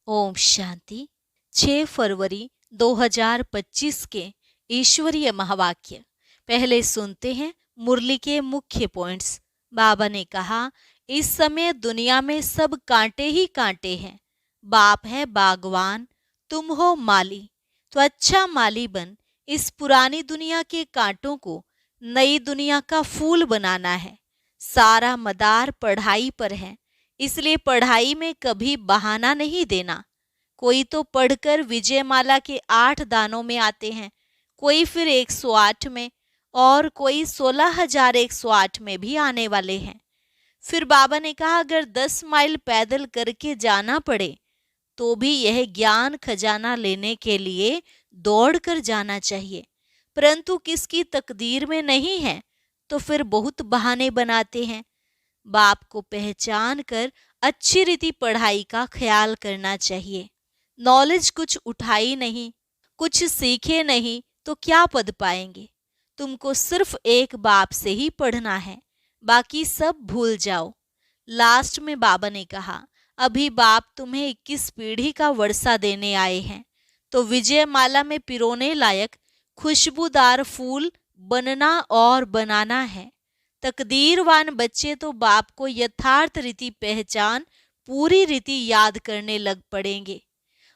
ओम शांति। 6 फरवरी 2025 के ईश्वरीय महावाक्य पहले सुनते हैं मुरली के मुख्य पॉइंट्स। बाबा ने कहा, इस समय दुनिया में सब कांटे ही कांटे हैं। बाप है बागवान, तुम हो माली, तो अच्छा माली बन इस पुरानी दुनिया के कांटों को नई दुनिया का फूल बनाना है। सारा मदार पढ़ाई पर है, इसलिए पढ़ाई में कभी बहाना नहीं देना। कोई तो पढ़कर विजयमाला के 8 दानों में आते हैं, कोई फिर 108 में और कोई 16,108 में भी आने वाले हैं। फिर बाबा ने कहा, अगर 10 माइल पैदल करके जाना पड़े तो भी यह ज्ञान खजाना लेने के लिए दौड़ कर जाना चाहिए, परंतु किसकी तकदीर में नहीं है तो फिर बहुत बहाने बनाते हैं। बाप को पहचान कर अच्छी रीति पढ़ाई का ख्याल करना चाहिए। नॉलेज कुछ उठाई नहीं, कुछ सीखे नहीं तो क्या पद पाएंगे। तुमको सिर्फ एक बाप से ही पढ़ना है, बाकी सब भूल जाओ। लास्ट में बाबा ने कहा, अभी बाप तुम्हें 21 पीढ़ी का वर्षा देने आए हैं, तो विजयमाला में पिरोने लायक खुशबूदार फूल बनना और बनाना है। तकदीरवान बच्चे तो बाप को यथार्थ रीति पहचान पूरी रीति याद करने लग पड़ेंगे।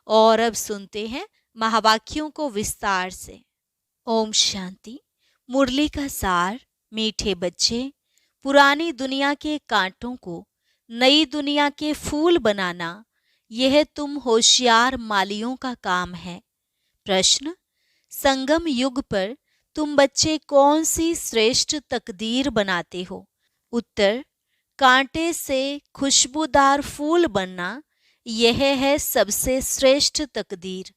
और अब सुनते हैं महावाक्यों को विस्तार से। ओम शांति। मुरली का सार। मीठे बच्चे, पुरानी दुनिया के कांटों को नई दुनिया के फूल बनाना, यह तुम होशियार मालियों का काम है। प्रश्न, संगम युग पर तुम बच्चे कौन सी श्रेष्ठ तकदीर बनाते हो? उत्तर, कांटे से खुशबूदार फूल बनना, यह है सबसे श्रेष्ठ तकदीर।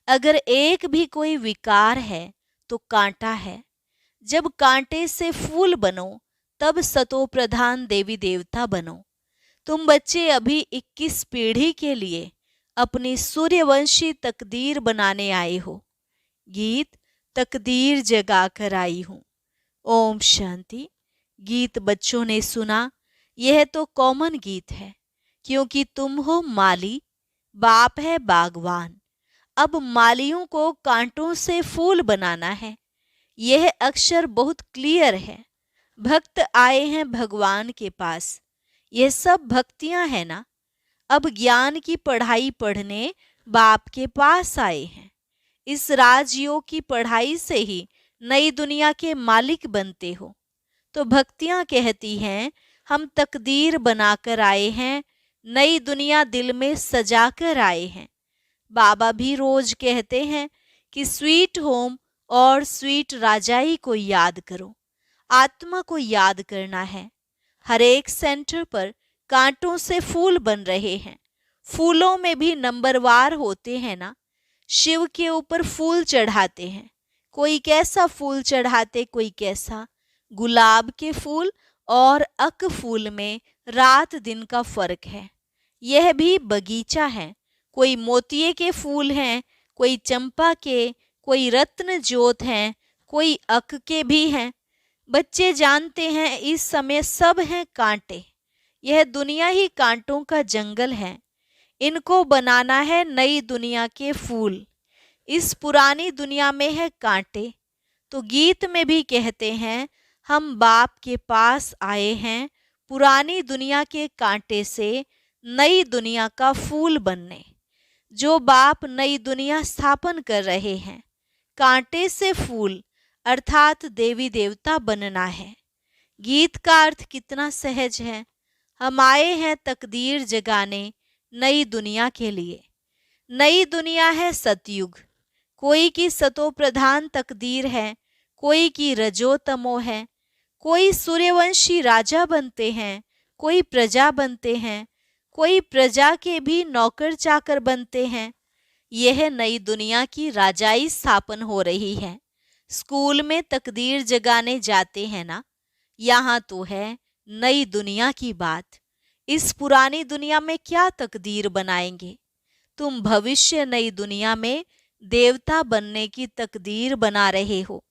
अगर एक भी कोई विकार है तो कांटा है। जब कांटे से फूल बनो तब सतो प्रधान देवी देवता बनो। तुम बच्चे अभी 21 पीढ़ी के लिए अपनी सूर्यवंशी तकदीर बनाने आए हो। गीत तकदीर जगा कर आई हूँ। ओम शांति। गीत बच्चों ने सुना, यह तो कॉमन गीत है, क्योंकि तुम हो माली, बाप है बागवान। अब मालियों को कांटों से फूल बनाना है। यह अक्षर बहुत क्लियर है। भक्त आए हैं भगवान के पास, यह सब भक्तियां हैं ना। अब ज्ञान की पढ़ाई पढ़ने बाप के पास आए हैं। इस राजयोग की पढ़ाई से ही नई दुनिया के मालिक बनते हो। तो भक्तियां कहती हैं, हम तकदीर बनाकर आए हैं, नई दुनिया दिल में सजा कर आए हैं। बाबा भी रोज कहते हैं कि स्वीट होम और स्वीट राजाई को याद करो। आत्मा को याद करना है। हर एक सेंटर पर कांटों से फूल बन रहे हैं। फूलों में भी नंबरवार होते हैं ना। शिव के ऊपर फूल चढ़ाते हैं, कोई कैसा फूल चढ़ाते, कोई कैसा। गुलाब के फूल और अक फूल में रात दिन का फर्क है। यह भी बगीचा है। कोई मोतिये के फूल हैं, कोई चंपा के, कोई रत्न जोत हैं, कोई अक के भी हैं। बच्चे जानते हैं इस समय सब हैं कांटे। यह दुनिया ही कांटों का जंगल है। इनको बनाना है नई दुनिया के फूल। इस पुरानी दुनिया में है कांटे। तो गीत में भी कहते हैं, हम बाप के पास आए हैं पुरानी दुनिया के कांटे से नई दुनिया का फूल बनने। जो बाप नई दुनिया स्थापन कर रहे हैं, कांटे से फूल अर्थात देवी देवता बनना है। गीत का अर्थ कितना सहज है। हम आए हैं तकदीर जगाने नई दुनिया के लिए। नई दुनिया है सतयुग। कोई की सतो प्रधान तकदीर है, कोई की रजो तमो है। कोई सूर्यवंशी राजा बनते हैं, कोई प्रजा बनते हैं, कोई प्रजा के भी नौकर चाकर बनते हैं। यह नई दुनिया की राजाई स्थापन हो रही है। स्कूल में तकदीर जगाने जाते हैं ना, यहाँ तो है नई दुनिया की बात। इस पुरानी दुनिया में क्या तकदीर बनाएंगे? तुम भविष्य नई दुनिया में देवता बनने की तकदीर बना रहे हो।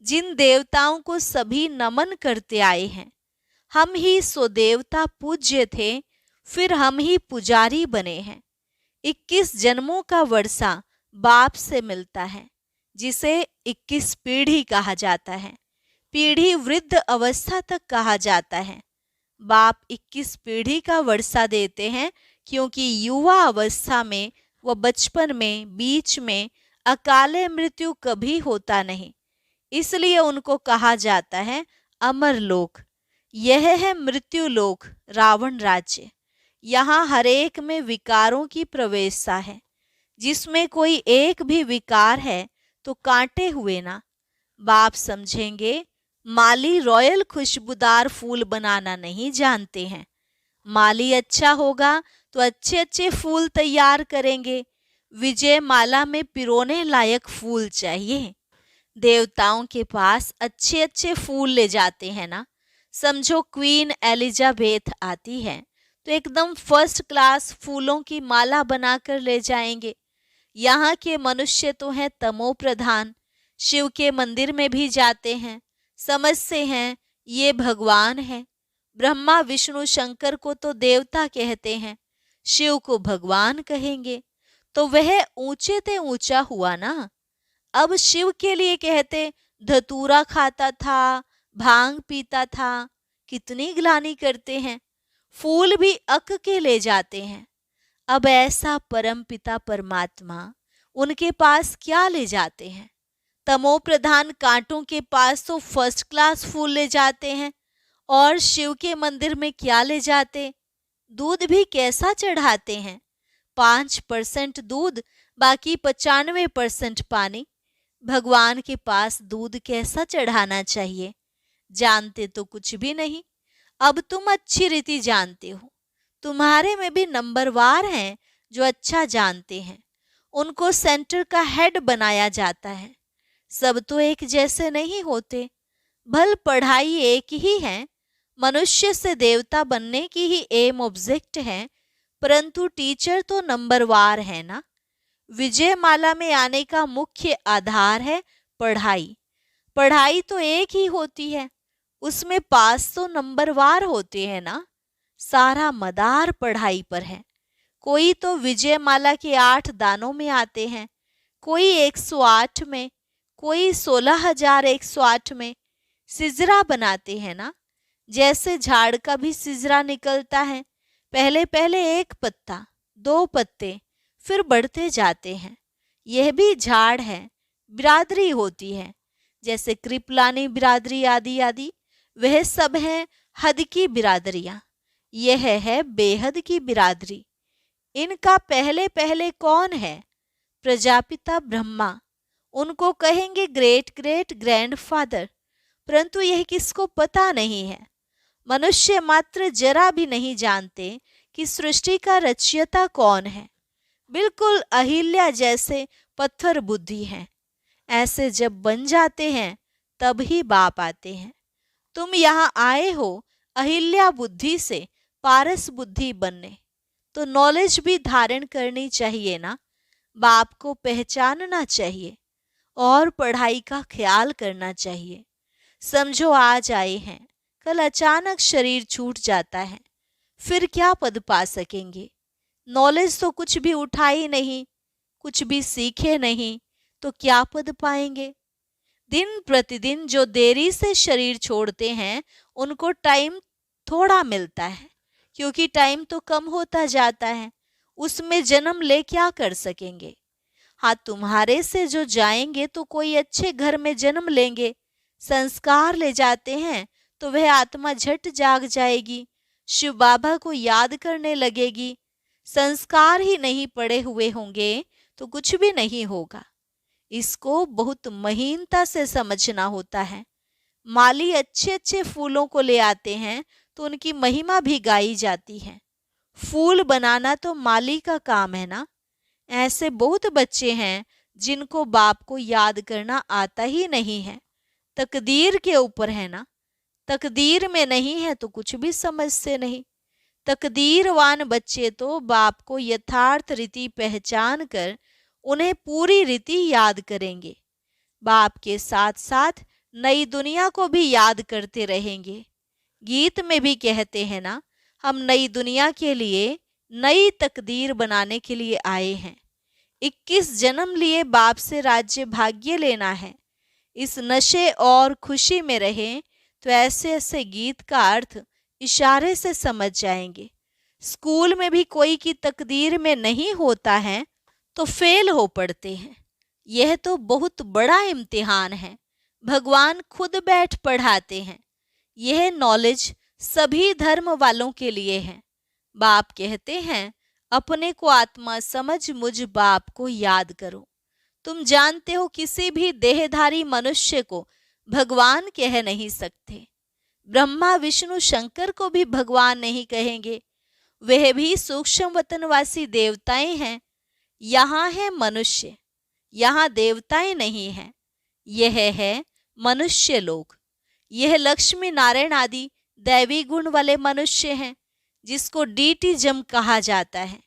जिन देवताओं को सभी नमन करते आए हैं, हम ही सो देवता पूज्य थे, फिर हम ही पुजारी बने हैं। 21 जन्मों का वर्षा बाप से मिलता है, जिसे 21 पीढ़ी कहा जाता है। पीढ़ी वृद्ध अवस्था तक कहा जाता है। बाप 21 पीढ़ी का वर्षा देते हैं, क्योंकि युवा अवस्था में व बचपन में बीच में अकाले मृत्यु कभी होता नहीं, इसलिए उनको कहा जाता है अमर लोक। यह है मृत्यु लोक, रावण राज्य। यहाँ हर एक में विकारों की प्रवेशता है। जिसमें कोई एक भी विकार है तो कांटे हुए ना। बाप समझेंगे, माली रॉयल खुशबूदार फूल बनाना नहीं जानते हैं। माली अच्छा होगा तो अच्छे अच्छे फूल तैयार करेंगे। विजय माला में पिरोने लायक फूल चाहिए। देवताओं के पास अच्छे अच्छे फूल ले जाते हैं ना। समझो क्वीन एलिजाबेथ आती है तो एकदम फर्स्ट क्लास फूलों की माला बनाकर ले जाएंगे। यहाँ के मनुष्य तो हैं तमो प्रधान। शिव के मंदिर में भी जाते हैं, समझते हैं ये भगवान है। ब्रह्मा विष्णु शंकर को तो देवता कहते हैं, शिव को भगवान कहेंगे, तो वह ऊंचे ते ऊंचा हुआ ना। अब शिव के लिए कहते धतूरा खाता था, भांग पीता था, कितनी ग्लानि करते हैं। फूल भी अक के ले जाते हैं। अब ऐसा परमपिता परमात्मा, उनके पास क्या ले जाते हैं? तमो प्रधान कांटों के पास तो फर्स्ट क्लास फूल ले जाते हैं, और शिव के मंदिर में क्या ले जाते? दूध भी कैसा चढ़ाते हैं? 5% दूध, बाकी 95% पानी। भगवान के पास दूध कैसा चढ़ाना चाहिए? जानते तो कुछ भी नहीं। अब तुम अच्छी रीति जानते हो। तुम्हारे में भी नंबरवार हैं जो अच्छा जानते हैं। उनको सेंटर का हेड बनाया जाता है। सब तो एक जैसे नहीं होते। भल पढ़ाई एक ही है, मनुष्य से देवता बनने की ही एम ऑब्जेक्ट है, परंतु टीचर तो नंबरवार है ना। विजय माला में आने का मुख्य आधार है पढ़ाई। पढ़ाई तो एक ही होती है, उसमें पास तो नंबरवार होते हैं ना। सारा मदार पढ़ाई पर है। कोई तो विजय माला के 8 दानों में आते हैं, कोई 108 में, कोई 16,108 में। सिजरा बनाते हैं ना, जैसे झाड़ का भी सिजरा निकलता है। पहले पहले 1 पत्ता, 2 पत्ते, फिर बढ़ते जाते हैं। यह भी झाड़ है, बिरादरी होती है, जैसे कृपलानी बिरादरी आदि आदि। वह सब हैं हद की बिरादरियां। यह है बेहद की बिरादरी। इनका पहले पहले कौन है? प्रजापिता ब्रह्मा। उनको कहेंगे ग्रेट ग्रेट ग्रैंडफादर, परंतु यह किसको पता नहीं है। मनुष्य मात्र जरा भी नहीं जानते कि सृष्टि का रचयिता कौन है। बिल्कुल अहिल्या जैसे पत्थर बुद्धि हैं। ऐसे जब बन जाते हैं तब ही बाप आते हैं। तुम यहाँ आए हो अहिल्या बुद्धि से पारस बुद्धि बनने, तो नॉलेज भी धारण करनी चाहिए ना। बाप को पहचानना चाहिए और पढ़ाई का ख्याल करना चाहिए। समझो आज आए हैं, कल अचानक शरीर छूट जाता है, फिर क्या पद पा सकेंगे? नॉलेज तो कुछ भी उठाई नहीं, कुछ भी सीखे नहीं, तो क्या पद पाएंगे? दिन प्रतिदिन जो देरी से शरीर छोड़ते हैं उनको टाइम थोड़ा मिलता है, क्योंकि टाइम तो कम होता जाता है। उसमें जन्म ले क्या कर सकेंगे? हाँ, तुम्हारे से जो जाएंगे तो कोई अच्छे घर में जन्म लेंगे, संस्कार ले जाते हैं तो वह आत्मा झट जाग जाएगी, शिव बाबा को याद करने लगेगी। संस्कार ही नहीं पड़े हुए होंगे तो कुछ भी नहीं होगा। इसको बहुत महीनता से समझना होता है। माली अच्छे अच्छे फूलों को ले आते हैं तो उनकी महिमा भी गाई जाती है। फूल बनाना तो माली का काम है ना। ऐसे बहुत बच्चे हैं जिनको बाप को याद करना आता ही नहीं है। तकदीर के ऊपर है ना। तकदीर में नहीं है तो कुछ भी समझते नहीं। तकदीरवान बच्चे तो बाप को यथार्थ रीति पहचान कर उन्हें पूरी रीति याद करेंगे। बाप के साथ साथ नई दुनिया को भी याद करते रहेंगे। गीत में भी कहते हैं ना, हम नई दुनिया के लिए नई तकदीर बनाने के लिए आए हैं। 21 जन्म लिए बाप से राज्य भाग्य लेना है। इस नशे और खुशी में रहें तो ऐसे ऐसे गीत का अर्थ इशारे से समझ जाएंगे। स्कूल में भी कोई की तकदीर में नहीं होता है तो फेल हो पड़ते हैं। यह तो बहुत बड़ा इम्तिहान है। भगवान खुद बैठ पढ़ाते हैं। यह नॉलेज सभी धर्म वालों के लिए है। बाप कहते हैं, अपने को आत्मा समझ मुझ बाप को याद करो। तुम जानते हो किसी भी देहधारी मनुष्य को भगवान कह नहीं सकते। ब्रह्मा विष्णु शंकर को भी भगवान नहीं कहेंगे। वह भी सूक्ष्म वतनवासी देवताएं हैं। यहाँ है मनुष्य, यहाँ देवताएं नहीं हैं। यह है मनुष्य लोक। यह लक्ष्मी नारायण आदि दैवी गुण वाले मनुष्य हैं, जिसको डीटीजम कहा जाता है।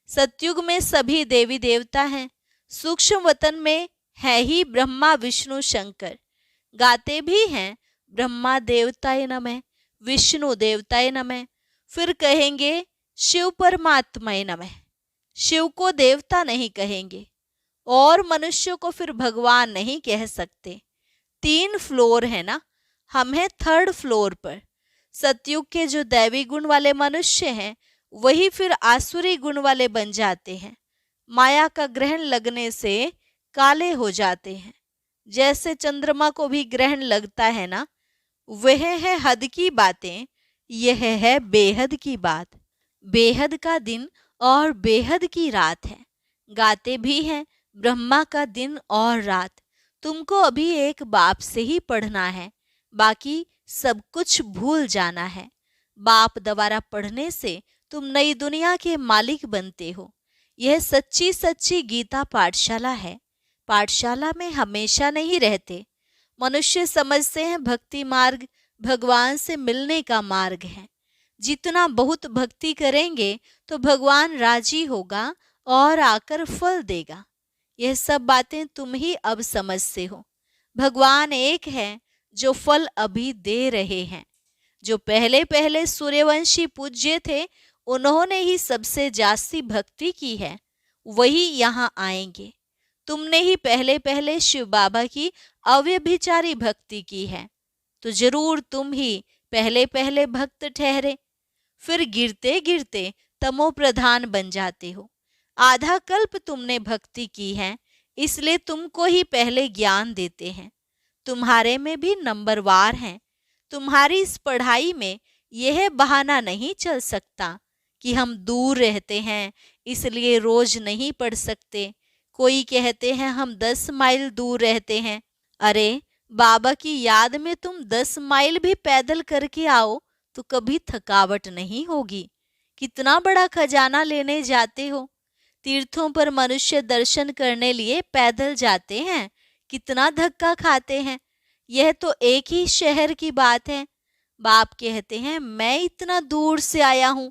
सतयुग में सभी देवी देवता हैं। सूक्ष्म वतन में है ही ब्रह्मा विष्णु शंकर। गाते भी हैं, ब्रह्मा देवताय नमः, विष्णु देवताय नमः। फिर कहेंगे शिव परमात्माय नमः। शिव को देवता नहीं कहेंगे और मनुष्य को फिर भगवान नहीं कह सकते। 3 फ्लोर है ना, हम हैं 3rd फ्लोर पर। सतयुग के जो दैवी गुण वाले मनुष्य हैं वही फिर आसुरी गुण वाले बन जाते हैं। माया का ग्रहण लगने से काले हो जाते हैं। जैसे चंद्रमा को भी ग्रहण लगता है ना, वह है हद की बातें, यह है बेहद की बात। बेहद का दिन और बेहद की रात है। गाते भी हैं, ब्रह्मा का दिन और रात। तुमको अभी एक बाप से ही पढ़ना है, बाकी सब कुछ भूल जाना है। बाप द्वारा पढ़ने से तुम नई दुनिया के मालिक बनते हो। यह सच्ची सच्ची गीता पाठशाला है। पाठशाला में हमेशा नहीं रहते। मनुष्य समझते हैं भक्ति मार्ग भगवान से मिलने का मार्ग है। जितना बहुत भक्ति करेंगे तो भगवान राजी होगा और आकर फल देगा। यह सब बातें तुम ही अब समझते हो। भगवान एक है जो फल अभी दे रहे हैं। जो पहले पहले सूर्यवंशी पूज्य थे, उन्होंने ही सबसे जास्ती भक्ति की है, वही यहाँ आएंगे। तुमने ही पहले पहले शिव बाबा की अव्यभिचारी भक्ति की है, तो जरूर तुम ही पहले पहले भक्त ठहरे। फिर गिरते गिरते तमो प्रधान बन जाते हो। आधा कल्प तुमने भक्ति की है, इसलिए तुमको ही पहले ज्ञान देते हैं। तुम्हारे में भी नंबरवार हैं। तुम्हारी इस पढ़ाई में यह बहाना नहीं चल सकता कि हम दूर रहते हैं इसलिए रोज नहीं पढ़ सकते। कोई कहते हैं हम 10 माइल दूर रहते हैं। अरे, बाबा की याद में तुम 10 माइल भी पैदल करके आओ तो कभी थकावट नहीं होगी। कितना बड़ा खजाना लेने जाते हो। तीर्थों पर मनुष्य दर्शन करने लिए पैदल जाते हैं, कितना धक्का खाते हैं। यह तो एक ही शहर की बात है। बाप कहते हैं मैं इतना दूर से आया हूं।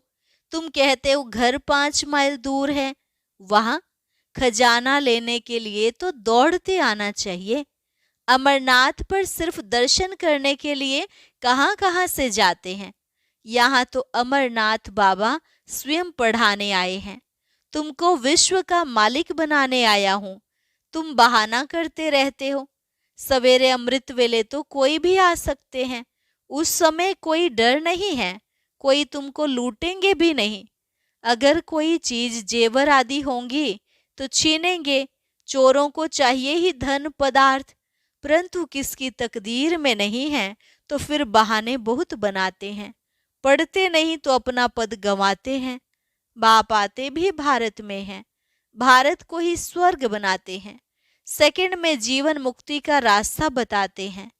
तुम कहते हो घर 5 माइल दूर है। वहां खजाना लेने के लिए तो दौड़ते आना चाहिए। अमरनाथ पर सिर्फ दर्शन करने के लिए कहां कहां से जाते हैं। यहाँ तो अमरनाथ बाबा स्वयं पढ़ाने आए हैं। तुमको विश्व का मालिक बनाने आया हूं। तुम बहाना करते रहते हो। सवेरे अमृत वेले तो कोई भी आ सकते हैं। उस समय कोई डर नहीं है, कोई तुमको लूटेंगे भी नहीं। अगर कोई चीज जेवर आदि होंगी तो छीनेंगे। चोरों को चाहिए ही धन पदार्थ, परंतु किसकी तकदीर में नहीं है तो फिर बहाने बहुत बनाते हैं। पढ़ते नहीं तो अपना पद गंवाते हैं। बाप आते भी भारत में हैं, भारत को ही स्वर्ग बनाते हैं। सेकंड में जीवन मुक्ति का रास्ता बताते हैं,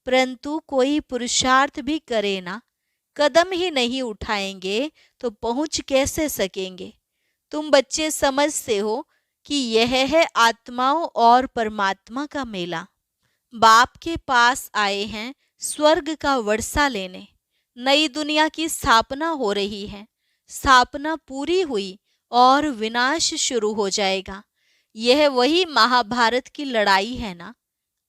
परंतु कोई पुरुषार्थ भी करे ना, कदम ही नहीं उठाएंगे तो पहुंच कैसे सकेंगे। तुम बच्चे समझते हो कि यह है आत्माओं और परमात्मा का मेला। बाप के पास आए हैं स्वर्ग का वर्षा लेने। नई दुनिया की स्थापना हो रही है। स्थापना पूरी हुई और विनाश शुरू हो जाएगा। यह वही महाभारत की लड़ाई है ना।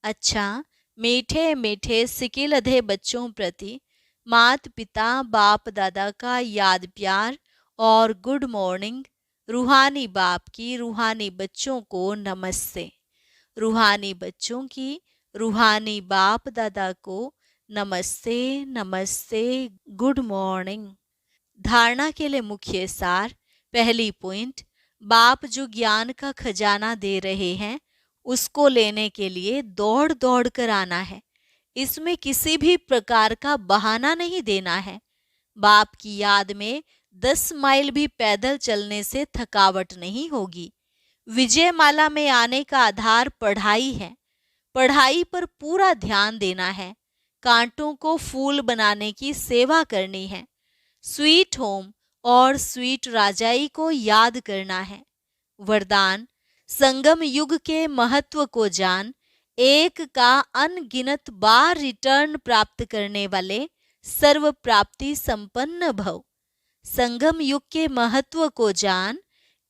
अच्छा, मीठे मीठे सिकिलधे बच्चों प्रति मात पिता बाप दादा का याद प्यार और गुड मॉर्निंग। रूहानी बाप की रूहानी बच्चों को नमस्ते। रूहानी बच्चों की रूहानी बाप दादा को नमस्ते नमस्ते, गुड मॉर्निंग। धारणा के लिए मुख्य सार। पहली पॉइंट, बाप जो ज्ञान का खजाना दे रहे हैं उसको लेने के लिए दौड़ दौड़ कर आना है। इसमें किसी भी प्रकार का बहाना नहीं देना है। बाप की याद में 10 माइल भी पैदल चलने से थकावट नहीं होगी। विजयमाला में आने का आधार पढ़ाई है। पढ़ाई पर पूरा ध्यान देना है। कांटों को फूल बनाने की सेवा करनी है। स्वीट होम और स्वीट राजाई को याद करना है। वरदान, संगम युग के महत्व को जान, एक का अनगिनत बार रिटर्न प्राप्त करने वाले सर्व प्राप्ति संपन्न भव। संगम युग के महत्व को जान,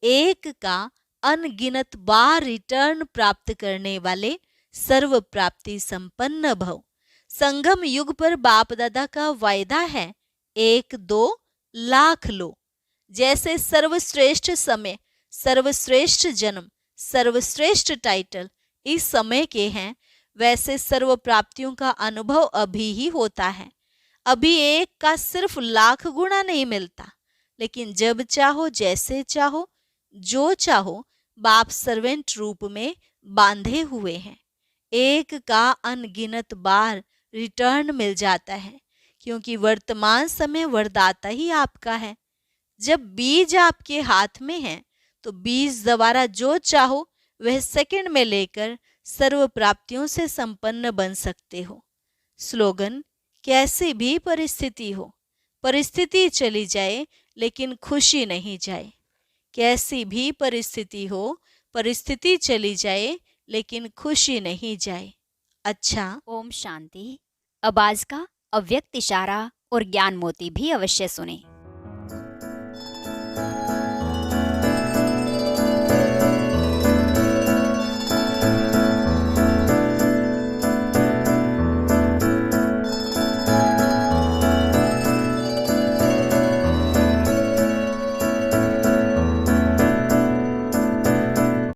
एक का अनगिनत बार रिटर्न प्राप्त करने वाले सर्व प्राप्ति संपन्न भव। संगम युग पर बाप दादा का वायदा है, 1-2 लाख लो। जैसे सर्वश्रेष्ठ समय, सर्वश्रेष्ठ जन्म, सर्वश्रेष्ठ टाइटल इस समय के हैं, वैसे सर्व प्राप्तियों का अनुभव अभी ही होता है। अभी एक का सिर्फ लाख गुना नहीं मिलता, लेकिन जब चाहो, जैसे चाहो, जो चाहो, बाप सर्वेंट रूप में बांधे हुए हैं। एक का अनगिनत बार रिटर्न मिल जाता है, क्योंकि वर्तमान समय वरदाता ही आपका है। जब बीज आपके हाथ में है तो बीज द्वारा जो चाहो वह सेकंड में लेकर सर्व प्राप्तियों से संपन्न बन सकते हो। स्लोगन, कैसी भी परिस्थिति हो, परिस्थिति चली जाए लेकिन खुशी नहीं जाए। कैसी भी परिस्थिति हो, परिस्थिति चली जाए लेकिन खुशी नहीं जाए। अच्छा, ओम शांति। अब आज का अव्यक्त इशारा और ज्ञान मोती भी अवश्य सुने।